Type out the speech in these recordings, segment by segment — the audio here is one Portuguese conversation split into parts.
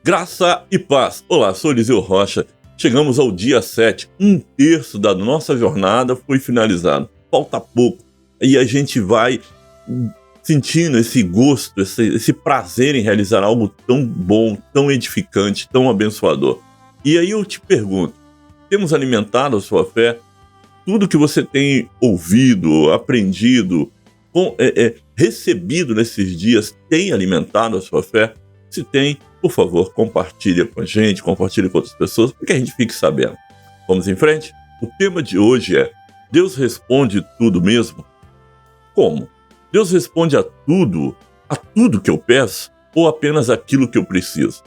Graça e paz. Olá, sou Eliseu Rocha. Chegamos ao dia 7. Um terço da nossa jornada foi finalizado. Falta pouco. E a gente vai sentindo esse gosto, esse prazer em realizar algo tão bom, tão edificante, tão abençoador. E aí eu te pergunto, temos alimentado a sua fé? Tudo que você tem ouvido, aprendido, recebido nesses dias, tem alimentado a sua fé? Se tem, por favor, compartilhe com a gente, compartilhe com outras pessoas, para que a gente fique sabendo. Vamos em frente? O tema de hoje é: Deus responde tudo mesmo? Como? Deus responde a tudo que eu peço, ou apenas aquilo que eu preciso?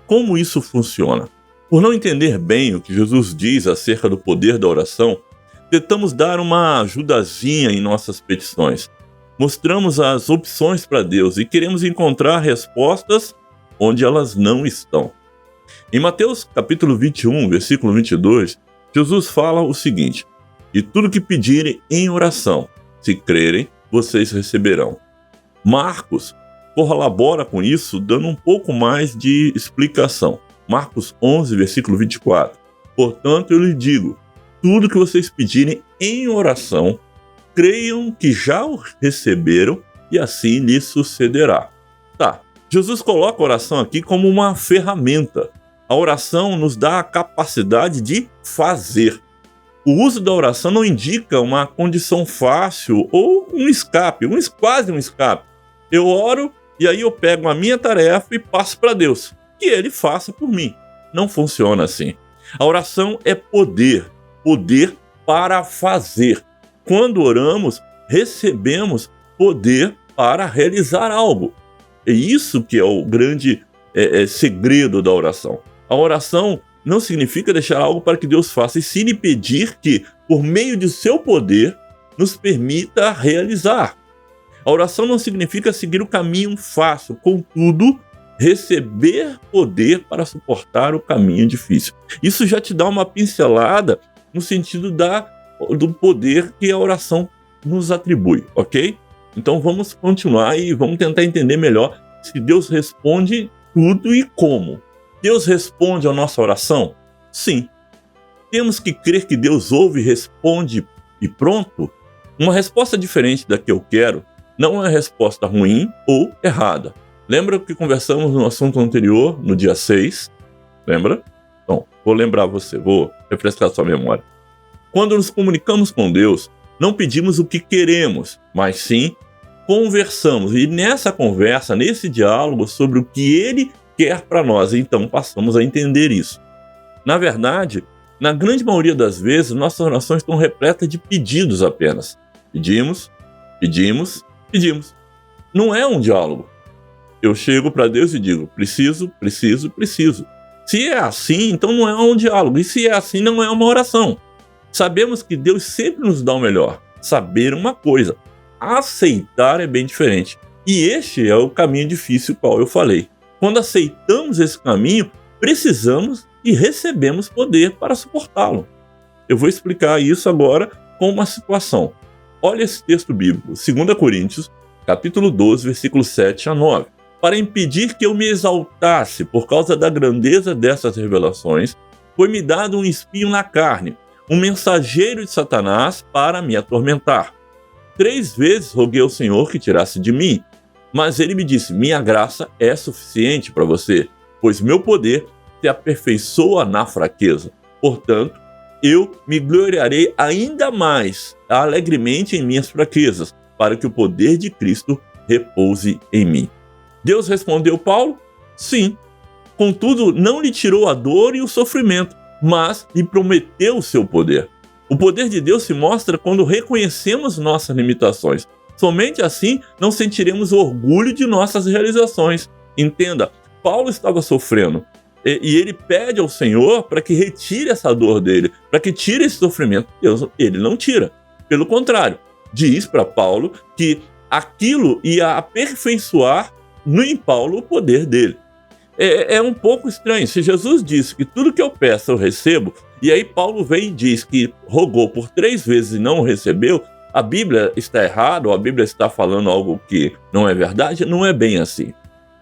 Como isso funciona? Por não entender bem o que Jesus diz acerca do poder da oração, tentamos dar uma ajudazinha em nossas petições. Mostramos as opções para Deus e queremos encontrar respostas onde elas não estão. Em Mateus capítulo 21, versículo 22, Jesus fala o seguinte: e tudo que pedirem em oração, se crerem, vocês receberão. Marcos corrobora com isso, dando um pouco mais de explicação. Marcos 11, versículo 24. Portanto, eu lhes digo, tudo que vocês pedirem em oração, creiam que já o receberam e assim lhes sucederá. Tá, Jesus coloca a oração aqui como uma ferramenta. A oração nos dá a capacidade de fazer. O uso da oração não indica uma condição fácil ou um escape, quase um escape. Eu oro e aí eu pego a minha tarefa e passo para Deus, que Ele faça por mim. Não funciona assim. A oração é poder para fazer. Quando oramos, recebemos poder para realizar algo. É isso que é o grande segredo da oração. A oração não significa deixar algo para que Deus faça, e sim pedir que, por meio de seu poder, nos permita realizar. A oração não significa seguir o caminho fácil, contudo, receber poder para suportar o caminho difícil. Isso já te dá uma pincelada no sentido do poder que a oração nos atribui, ok? Então vamos continuar e vamos tentar entender melhor se Deus responde tudo e como. Deus responde à nossa oração? Sim. Temos que crer que Deus ouve, responde e pronto? Uma resposta diferente da que eu quero não é uma resposta ruim ou errada. Lembra que conversamos no assunto anterior, no dia 6? Lembra? Então, vou lembrar você, vou refrescar sua memória. Quando nos comunicamos com Deus, não pedimos o que queremos, mas sim conversamos. E nessa conversa, nesse diálogo sobre o que Ele quer para nós, então passamos a entender isso. Na verdade, na grande maioria das vezes, nossas orações estão repletas de pedidos apenas. Pedimos. Não é um diálogo. Eu chego para Deus e digo, preciso. Se é assim, então não é um diálogo. E se é assim, não é uma oração. Sabemos que Deus sempre nos dá o melhor. Saber uma coisa, aceitar é bem diferente. E este é o caminho difícil qual eu falei. Quando aceitamos esse caminho, precisamos e recebemos poder para suportá-lo. Eu vou explicar isso agora com uma situação. Olha esse texto bíblico, 2 Coríntios, capítulo 12, versículos 7 a 9. Para impedir que eu me exaltasse por causa da grandeza dessas revelações, foi-me dado um espinho na carne, um mensageiro de Satanás para me atormentar. 3 vezes roguei ao Senhor que tirasse de mim, mas ele me disse, minha graça é suficiente para você, pois meu poder se aperfeiçoa na fraqueza. Portanto, eu me gloriarei ainda mais alegremente em minhas fraquezas, para que o poder de Cristo repouse em mim. Deus respondeu Paulo? Sim. Contudo, não lhe tirou a dor e o sofrimento, mas lhe prometeu o seu poder. O poder de Deus se mostra quando reconhecemos nossas limitações. Somente assim não sentiremos orgulho de nossas realizações. Entenda, Paulo estava sofrendo e ele pede ao Senhor para que retire essa dor dele, para que tire esse sofrimento. Deus, ele não tira. Pelo contrário, diz para Paulo que aquilo ia aperfeiçoar em Paulo o poder dele. É um pouco estranho. Se Jesus disse que tudo que eu peço eu recebo, e aí Paulo vem e diz que rogou por 3 vezes e não recebeu, a Bíblia está errada, ou a Bíblia está falando algo que não é verdade? Não é bem assim.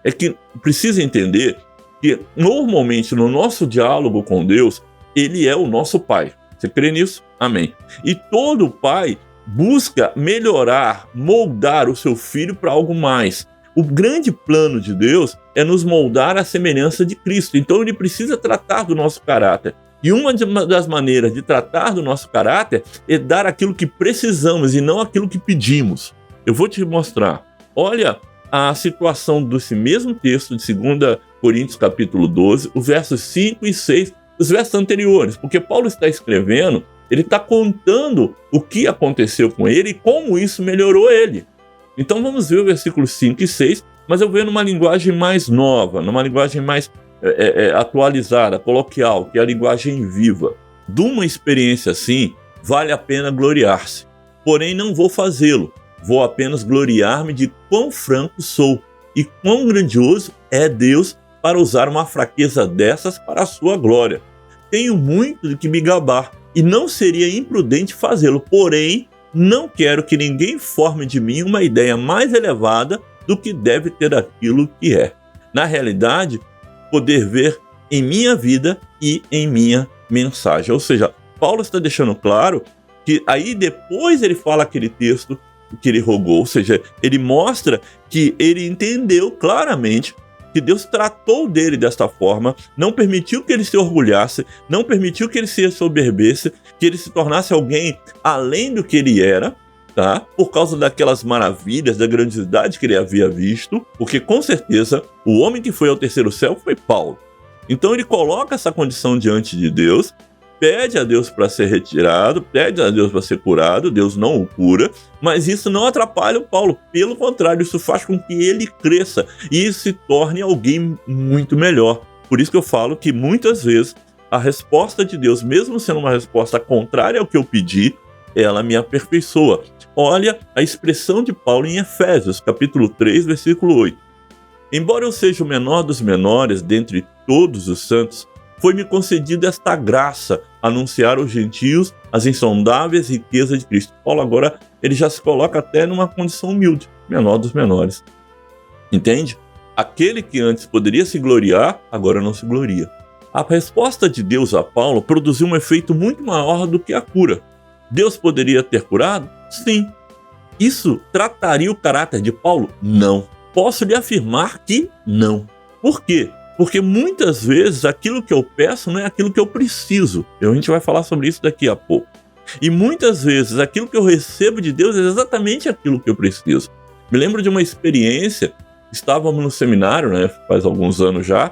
É que precisa entender que normalmente no nosso diálogo com Deus, Ele é o nosso Pai. Você crê nisso? Amém. E todo pai busca melhorar, moldar o seu filho para algo mais. O grande plano de Deus é nos moldar à semelhança de Cristo. Então Ele precisa tratar do nosso caráter. E uma das maneiras de tratar do nosso caráter é dar aquilo que precisamos e não aquilo que pedimos. Eu vou te mostrar. Olha a situação desse mesmo texto de 2 Coríntios capítulo 12, os versos 5 e 6, os versos anteriores. Porque Paulo está escrevendo, ele está contando o que aconteceu com ele e como isso melhorou ele. Então vamos ver o versículo 5 e 6, mas eu vejo numa linguagem mais nova, numa linguagem mais atualizada, coloquial, que é a linguagem viva. De uma experiência assim, vale a pena gloriar-se. Porém, não vou fazê-lo. Vou apenas gloriar-me de quão franco sou e quão grandioso é Deus para usar uma fraqueza dessas para a sua glória. Tenho muito de que me gabar e não seria imprudente fazê-lo, porém, não quero que ninguém forme de mim uma ideia mais elevada do que deve ter aquilo que é. Na realidade, poder ver em minha vida e em minha mensagem. Ou seja, Paulo está deixando claro que aí depois ele fala aquele texto que ele rogou, ou seja, ele mostra que ele entendeu claramente que Deus tratou dele desta forma, não permitiu que ele se orgulhasse, não permitiu que ele se soberbesse, que ele se tornasse alguém além do que ele era, tá? Por causa daquelas maravilhas, da grandiosidade que ele havia visto, porque com certeza o homem que foi ao terceiro céu foi Paulo. Então ele coloca essa condição diante de Deus, pede a Deus para ser retirado, pede a Deus para ser curado, Deus não o cura, mas isso não atrapalha o Paulo, pelo contrário, isso faz com que ele cresça e se torne alguém muito melhor. Por isso que eu falo que muitas vezes a resposta de Deus, mesmo sendo uma resposta contrária ao que eu pedi, ela me aperfeiçoa. Olha a expressão de Paulo em Efésios, capítulo 3, versículo 8. Embora eu seja o menor dos menores dentre todos os santos, foi-me concedida esta graça, anunciar aos gentios as insondáveis riquezas de Cristo. Paulo agora ele já se coloca até numa condição humilde, menor dos menores. Entende? Aquele que antes poderia se gloriar, agora não se gloria. A resposta de Deus a Paulo produziu um efeito muito maior do que a cura. Deus poderia ter curado? Sim. Isso trataria o caráter de Paulo? Não. Posso lhe afirmar que não. Por quê? Porque muitas vezes aquilo que eu peço não é aquilo que eu preciso. A gente vai falar sobre isso daqui a pouco. E muitas vezes aquilo que eu recebo de Deus é exatamente aquilo que eu preciso. Me lembro de uma experiência, estávamos no seminário, né, faz alguns anos já,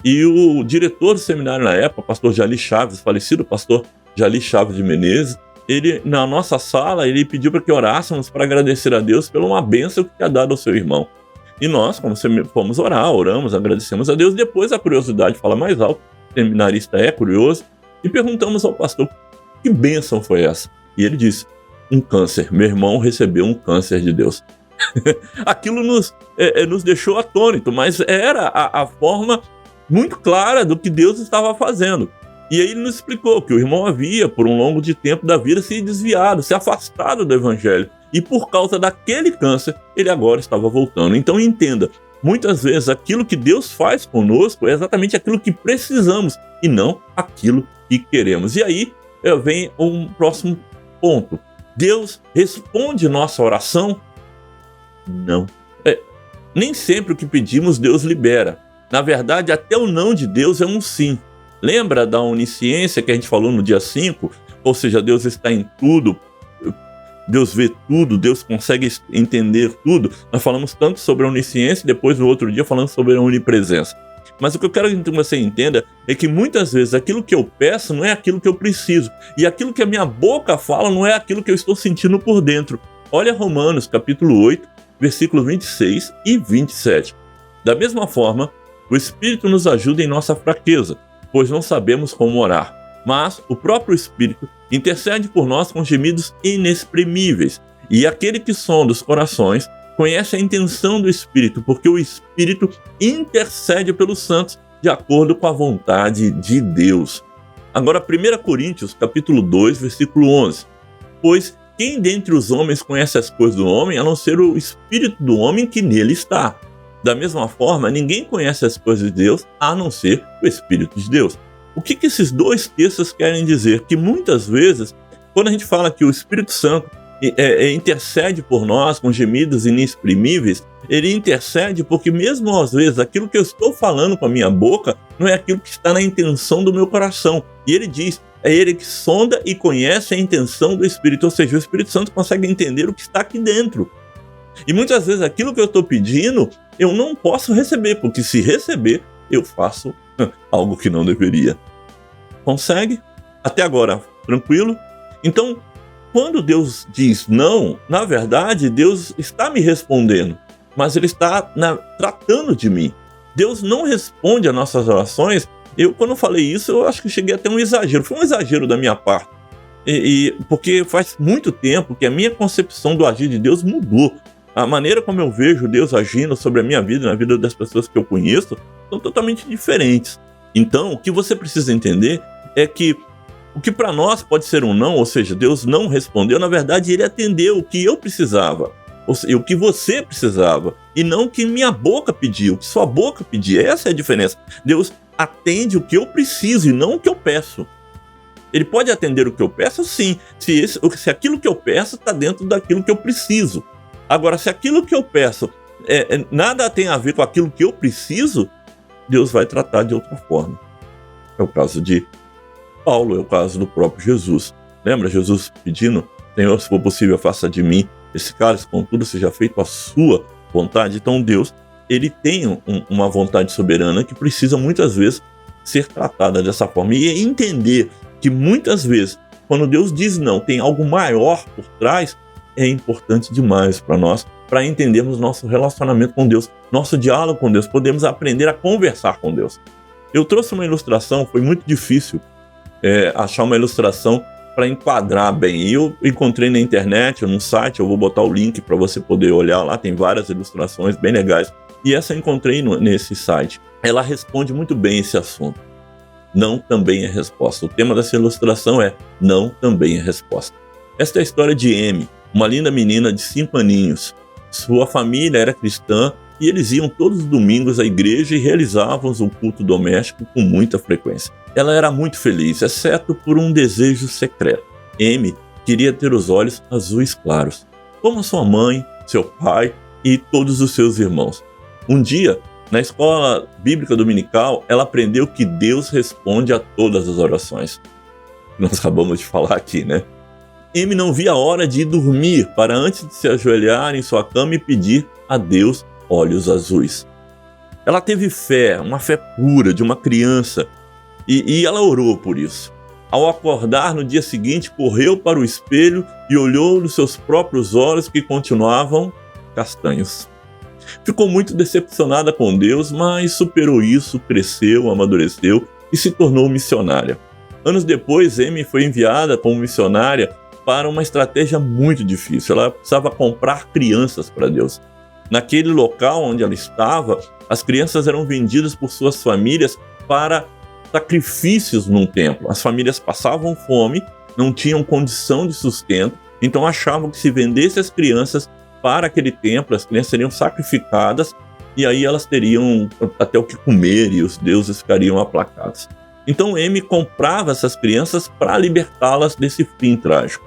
e o diretor do seminário na época, o pastor Jali Chaves, falecido pastor Jali Chaves de Menezes, ele, na nossa sala, ele pediu para que orássemos para agradecer a Deus pela uma bênção que tinha dado ao seu irmão. E nós, como fomos orar, oramos, agradecemos a Deus. Depois a curiosidade fala mais alto, o seminarista é curioso, e perguntamos ao pastor, que bênção foi essa? E ele disse, um câncer, meu irmão recebeu um câncer de Deus. Aquilo nos deixou atônito, mas era a forma muito clara do que Deus estava fazendo. E aí ele nos explicou que o irmão havia, por um longo de tempo da vida, se desviado, se afastado do evangelho. E por causa daquele câncer, ele agora estava voltando. Então entenda, muitas vezes aquilo que Deus faz conosco é exatamente aquilo que precisamos e não aquilo que queremos. E aí vem um próximo ponto. Deus responde nossa oração? Não. Nem sempre o que pedimos Deus libera. Na verdade, até o não de Deus é um sim. Lembra da onisciência que a gente falou no dia 5? Ou seja, Deus está em tudo, Deus vê tudo, Deus consegue entender tudo. Nós falamos tanto sobre a onisciência e depois no outro dia falamos sobre a onipresença. Mas o que eu quero que você entenda é que muitas vezes aquilo que eu peço não é aquilo que eu preciso. E aquilo que a minha boca fala não é aquilo que eu estou sentindo por dentro. Olha Romanos capítulo 8, versículos 26 e 27. Da mesma forma, o Espírito nos ajuda em nossa fraqueza, pois não sabemos como orar. Mas o próprio Espírito intercede por nós com gemidos inexprimíveis. E aquele que sonda os corações conhece a intenção do Espírito, porque o Espírito intercede pelos santos de acordo com a vontade de Deus. Agora, 1 Coríntios, capítulo 2, versículo 11. Pois quem dentre os homens conhece as coisas do homem, a não ser o Espírito do homem que nele está? Da mesma forma, ninguém conhece as coisas de Deus a não ser o Espírito de Deus. O que esses dois textos querem dizer? Que muitas vezes, quando a gente fala que o Espírito Santo intercede por nós com gemidos inexprimíveis, ele intercede porque mesmo às vezes aquilo que eu estou falando com a minha boca não é aquilo que está na intenção do meu coração. E ele diz, é ele que sonda e conhece a intenção do Espírito, ou seja, o Espírito Santo consegue entender o que está aqui dentro. E muitas vezes aquilo que eu estou pedindo, eu não posso receber, porque se receber, eu faço algo que não deveria. Consegue? Até agora, tranquilo? Então, quando Deus diz não, na verdade, Deus está me respondendo, mas Ele está tratando de mim. Deus não responde às nossas orações. Quando eu falei isso, eu acho que cheguei até um exagero. Foi um exagero da minha parte. Porque faz muito tempo que a minha concepção do agir de Deus mudou. A maneira como eu vejo Deus agindo sobre a minha vida, na vida das pessoas que eu conheço, são totalmente diferentes. Então, o que você precisa entender é que o que para nós pode ser um não, ou seja, Deus não respondeu, na verdade Ele atendeu o que eu precisava, o que você precisava, e não o que minha boca pediu, o que sua boca pedia. Essa é a diferença. Deus atende o que eu preciso e não o que eu peço. Ele pode atender o que eu peço, sim, se aquilo que eu peço está dentro daquilo que eu preciso. Agora, se aquilo que eu peço nada tem a ver com aquilo que eu preciso, Deus vai tratar de outra forma. É o caso de Paulo, é o caso do próprio Jesus. Lembra Jesus pedindo, Senhor, se for possível, faça de mim esse cálice, contudo seja feito a sua vontade. Então Deus, Ele tem uma vontade soberana que precisa muitas vezes ser tratada dessa forma. E entender que muitas vezes, quando Deus diz não, tem algo maior por trás, é importante demais para nós, para entendermos nosso relacionamento com Deus, nosso diálogo com Deus, podemos aprender a conversar com Deus. Eu trouxe uma ilustração, foi muito difícil achar uma ilustração para enquadrar bem. E eu encontrei na internet, num site, eu vou botar o link para você poder olhar lá, tem várias ilustrações bem legais. E essa eu encontrei nesse site. Ela responde muito bem esse assunto. Não também é resposta. O tema dessa ilustração é não também é resposta. Esta é a história de Amy, uma linda menina de 5 aninhos. Sua família era cristã e eles iam todos os domingos à igreja e realizavam o culto doméstico com muita frequência. Ela era muito feliz, exceto por um desejo secreto. Amy queria ter os olhos azuis claros, como sua mãe, seu pai e todos os seus irmãos. Um dia, na escola bíblica dominical, ela aprendeu que Deus responde a todas as orações. Nós acabamos de falar aqui, né? Amy não via a hora de ir dormir para, antes de se ajoelhar em sua cama e pedir a Deus olhos azuis. Ela teve fé, uma fé pura de uma criança, e ela orou por isso. Ao acordar no dia seguinte, correu para o espelho e olhou nos seus próprios olhos que continuavam castanhos. Ficou muito decepcionada com Deus, mas superou isso, cresceu, amadureceu e se tornou missionária. Anos depois, Amy foi enviada como missionária para uma estratégia muito difícil. Ela precisava comprar crianças para Deus. Naquele local onde ela estava, as crianças eram vendidas por suas famílias para sacrifícios num templo. As famílias passavam fome, não tinham condição de sustento, então achavam que se vendesse as crianças para aquele templo, as crianças seriam sacrificadas e aí elas teriam até o que comer e os deuses ficariam aplacados. Então Amy comprava essas crianças para libertá-las desse fim trágico.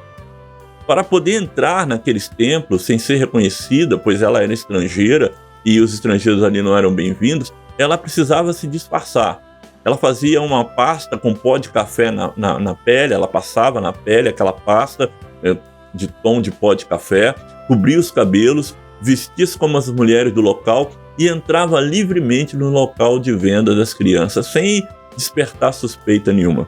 Para poder entrar naqueles templos sem ser reconhecida, pois ela era estrangeira e os estrangeiros ali não eram bem-vindos, ela precisava se disfarçar. Ela fazia uma pasta com pó de café na pele, ela passava na pele aquela pasta de tom de pó de café, cobria os cabelos, vestia-se como as mulheres do local e entrava livremente no local de venda das crianças, sem despertar suspeita nenhuma.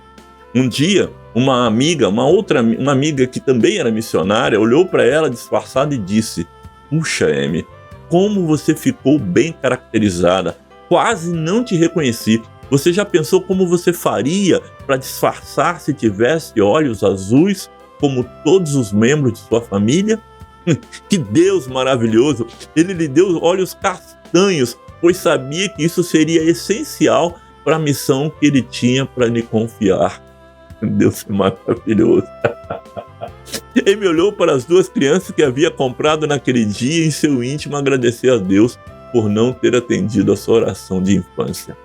Um dia, uma amiga que também era missionária, olhou para ela disfarçada e disse: "Puxa, Amy, como você ficou bem caracterizada, quase não te reconheci. Você já pensou como você faria para disfarçar se tivesse olhos azuis, como todos os membros de sua família?" Que Deus maravilhoso! Ele lhe deu olhos castanhos, pois sabia que isso seria essencial para a missão que ele tinha para lhe confiar. Deus é maravilhoso. Ele olhou para as 2 crianças que havia comprado naquele dia e em seu íntimo agradecer a Deus por não ter atendido a sua oração de infância.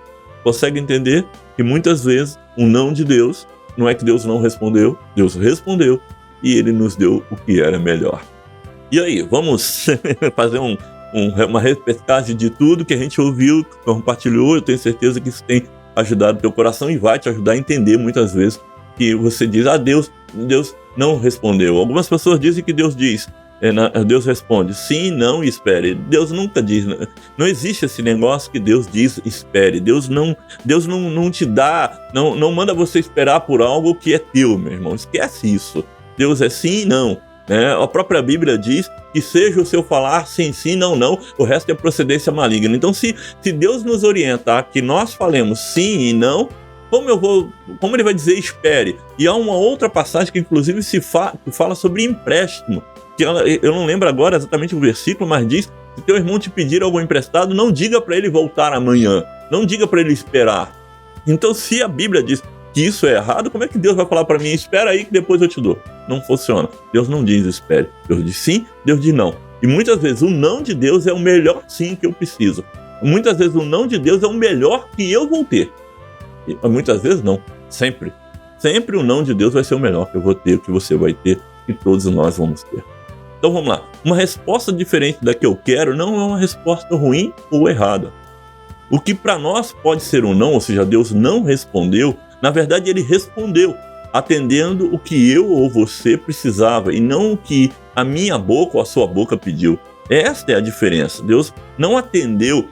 Consegue entender que muitas vezes um não de Deus não é que Deus não respondeu, Deus respondeu e Ele nos deu o que era melhor. E aí, vamos fazer uma repescagem de tudo que a gente ouviu, compartilhou. Eu tenho certeza que isso tem ajudado o teu coração e vai te ajudar a entender muitas vezes que você diz, Deus não respondeu. Algumas pessoas dizem que Deus diz, Deus responde sim, não e espere. Deus nunca diz, não existe esse negócio que Deus diz espere. Deus não te dá, não manda você esperar por algo que é teu, meu irmão. Esquece isso. Deus é sim e não. A própria Bíblia diz que seja o seu falar sim, sim, não, não, o resto é procedência maligna. Então, se Deus nos orientar que nós falemos sim e não, como ele vai dizer espere? E há uma outra passagem que inclusive que fala sobre empréstimo, que eu não lembro agora exatamente o versículo, mas diz, se teu irmão te pedir algo emprestado, não diga para ele voltar amanhã, não diga para ele esperar. Então, se a Bíblia diz que isso é errado, como é que Deus vai falar para mim, espera aí que depois eu te dou? Não funciona. Deus não diz espere. Deus diz sim, Deus diz não. E muitas vezes o não de Deus é o melhor sim que eu preciso. Muitas vezes o não de Deus é o melhor que eu vou ter. E muitas vezes não. Sempre. Sempre o não de Deus vai ser o melhor que eu vou ter, que você vai ter, que todos nós vamos ter. Então vamos lá. Uma resposta diferente da que eu quero não é uma resposta ruim ou errada. O que para nós pode ser um não, ou seja, Deus não respondeu, na verdade ele respondeu, atendendo o que eu ou você precisava e não o que a minha boca ou a sua boca pediu. Esta é a diferença. Deus não atendeu.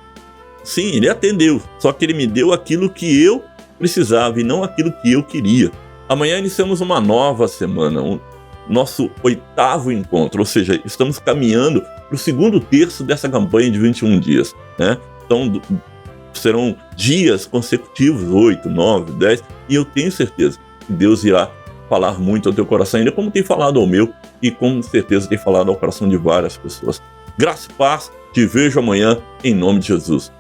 Sim, ele atendeu, só que ele me deu aquilo que eu precisava e não aquilo que eu queria. Amanhã iniciamos uma nova semana, nosso 8º encontro, ou seja, estamos caminhando para o 2º terço dessa campanha de 21 dias, né? Então, serão dias consecutivos, 8, 9, 10, e eu tenho certeza que Deus irá falar muito ao teu coração, ainda como tem falado ao meu, e com certeza tem falado ao coração de várias pessoas. Graça e paz, te vejo amanhã, em nome de Jesus.